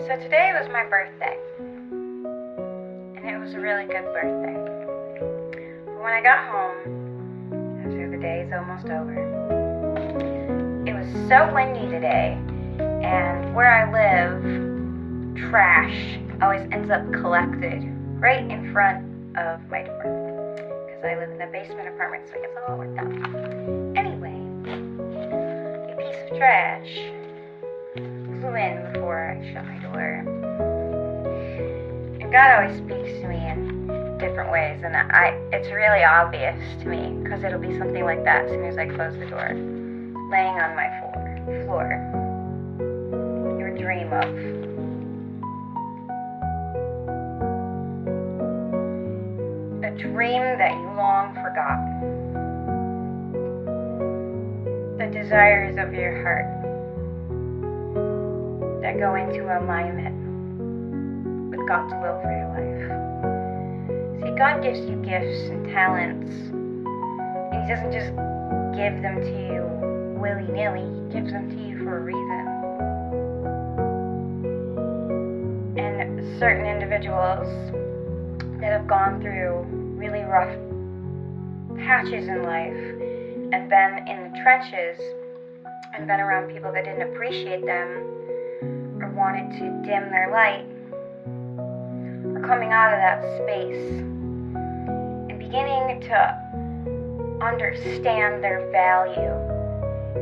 So today was my birthday, and it was a really good birthday. But when I got home, after the day is almost over, it was so windy today, and where I live, trash always ends up collected right in front of my door, because I live in a basement apartment, so it gets all worked out. Anyway, a piece of trash flew in before I shut my door. And God always speaks to me in different ways, and it's really obvious to me, because it'll be something like that as soon as I close the door. Laying on my floor. Your dream of. A dream that you long forgot. The desires of your heart that go into alignment with God's will for your life. See, God gives you gifts and talents, and He doesn't just give them to you willy-nilly. He gives them to you for a reason. And certain individuals that have gone through really rough patches in life and been in the trenches and been around people that didn't appreciate them or wanted to dim their light, are coming out of that space and beginning to understand their value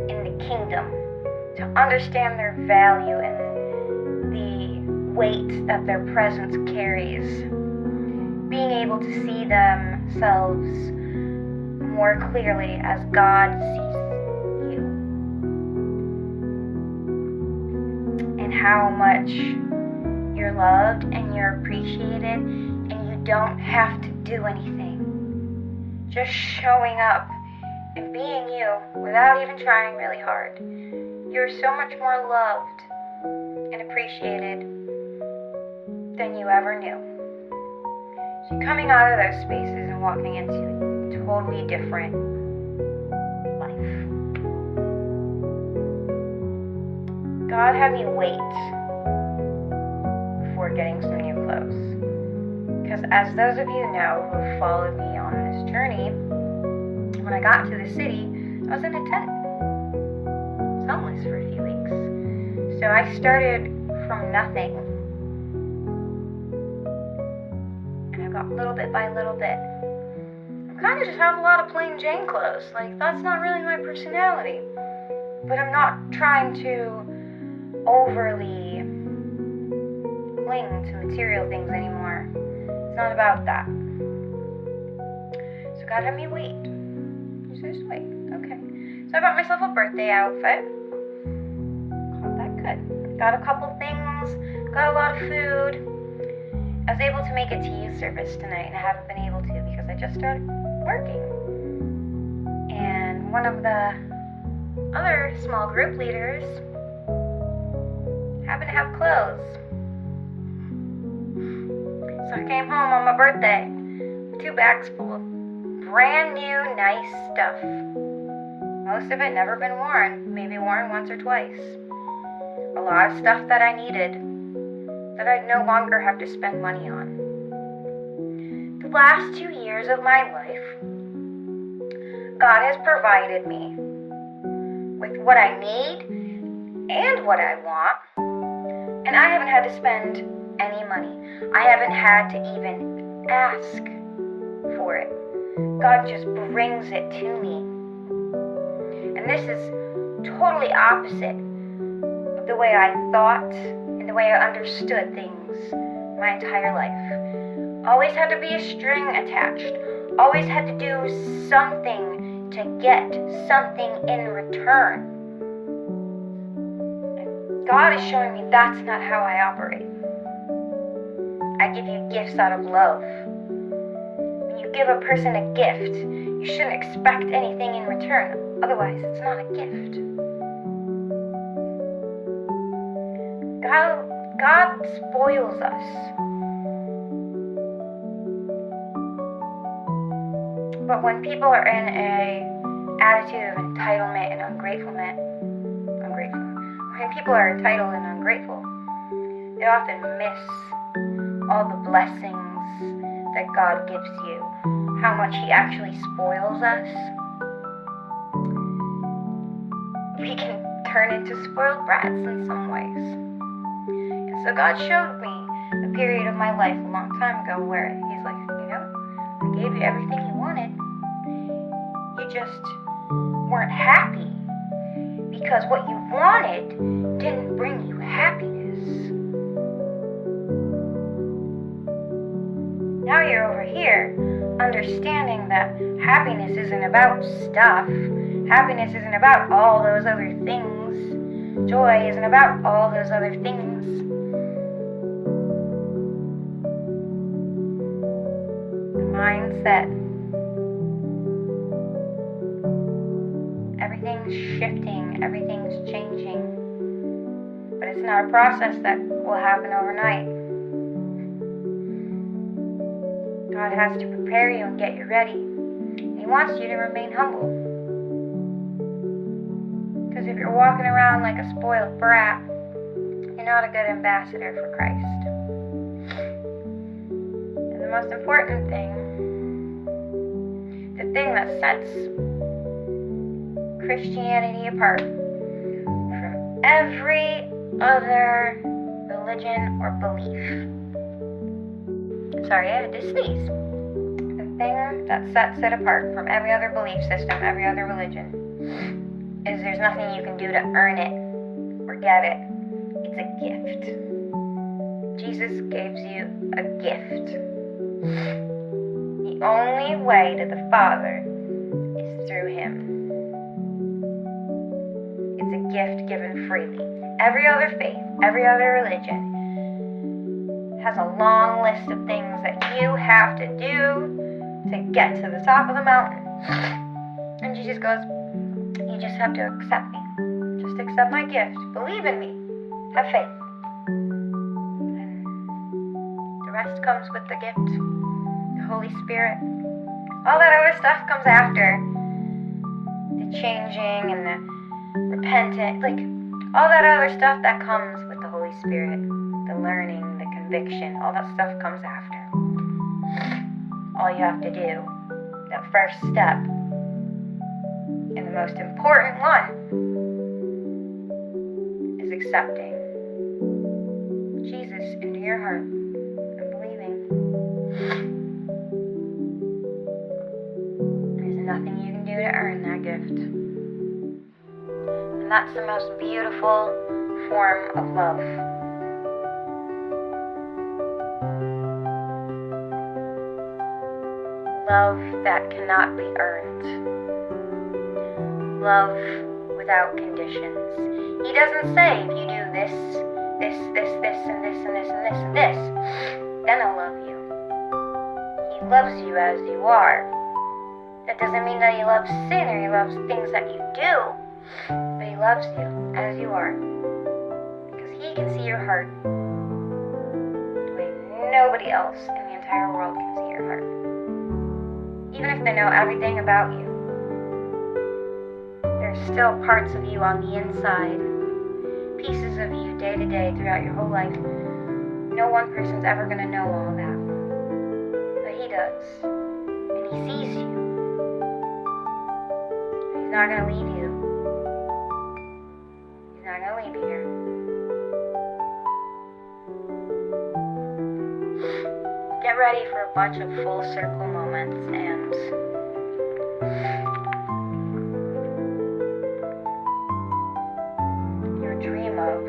in the kingdom, to understand their value in the weight that their presence carries, being able to see themselves more clearly as God sees you, and how much you're loved and you're appreciated, and you don't have to do anything. Just showing up and being you without even trying really hard. You're so much more loved and appreciated than you ever knew. So coming out of those spaces and walking into a totally different life. God had me wait before getting some new clothes. Because as those of you know who have followed me on this journey, when I got to the city, I was in a tent. I was homeless for a few weeks. So I started from nothing. And I got little bit by little bit. I kind of just have a lot of plain Jane clothes. Like, that's not really my personality. But I'm not trying to overly cling to material things anymore. It's not about that. So God had me wait. Just wait. Okay. So I bought myself a birthday outfit. Called that good. Got a couple things. Got a lot of food. I was able to make it to youth service tonight, and I haven't been able to because I just started working. And one of the other small group leaders happened to have clothes. So I came home on my birthday with 2 bags full of brand new, nice stuff. Most of it never been worn, maybe worn once or twice. A lot of stuff that I needed, that I'd no longer have to spend money on. The last 2 years of my life, God has provided me with what I need and what I want, and I haven't had to spend any money. I haven't had to even ask for it. God just brings it to me. And this is totally opposite of the way I thought and the way I understood things my entire life. Always had to be a string attached. Always had to do something to get something in return. And God is showing me that's not how I operate. I give you gifts out of love. When you give a person a gift, you shouldn't expect anything in return. Otherwise, it's not a gift. God spoils us. But when people are in a attitude of entitlement and ungrateful, when people are entitled and ungrateful, they often miss all the blessings that God gives you, how much He actually spoils us. We can turn into spoiled brats in some ways. And so God showed me a period of my life a long time ago where He's like, I gave you everything you wanted. You just weren't happy because what you wanted didn't bring you happiness. Now you're over here understanding that happiness isn't about stuff. Happiness isn't about all those other things. Joy isn't about all those other things. The mindset. Everything's shifting, everything's changing. But it's not a process that will happen overnight. God has to prepare you and get you ready. He wants you to remain humble. Because if you're walking around like a spoiled brat, you're not a good ambassador for Christ. And the most important thing, the thing that sets Christianity apart from every other religion or belief. Sorry, I had to sneeze. The thing that sets it apart from every other belief system, every other religion, is there's nothing you can do to earn it or get it. It's a gift. Jesus gives you a gift. The only way to the Father is through Him. It's a gift given freely. Every other faith, every other religion has a long list of things that you have to do to get to the top of the mountain. And Jesus goes, you just have to accept me. Just accept my gift. Believe in me. Have faith. And the rest comes with the gift. The Holy Spirit. All that other stuff comes after. The changing and the repentant. All that other stuff that comes with the Holy Spirit. The learning, the conviction. All that stuff comes after. All you have to do, that first step, and the most important one, is accepting Jesus into your heart and believing. There's nothing you can do to earn that gift. And that's the most beautiful form of love. Love that cannot be earned. Love without conditions. He doesn't say, if you do this, and this, and this, and this, and this, and this, then I'll love you. He loves you as you are. That doesn't mean that He loves sin or He loves things that you do, but He loves you as you are. Because He can see your heart the way nobody else in the entire world can see your heart. Even if they know everything about you, there's still parts of you on the inside, pieces of you day to day throughout your whole life. No one person's ever going to know all of that. But He does. And He sees you. He's not going to leave you. He's not going to leave you here. Get ready for a bunch of full circle moments and your dream of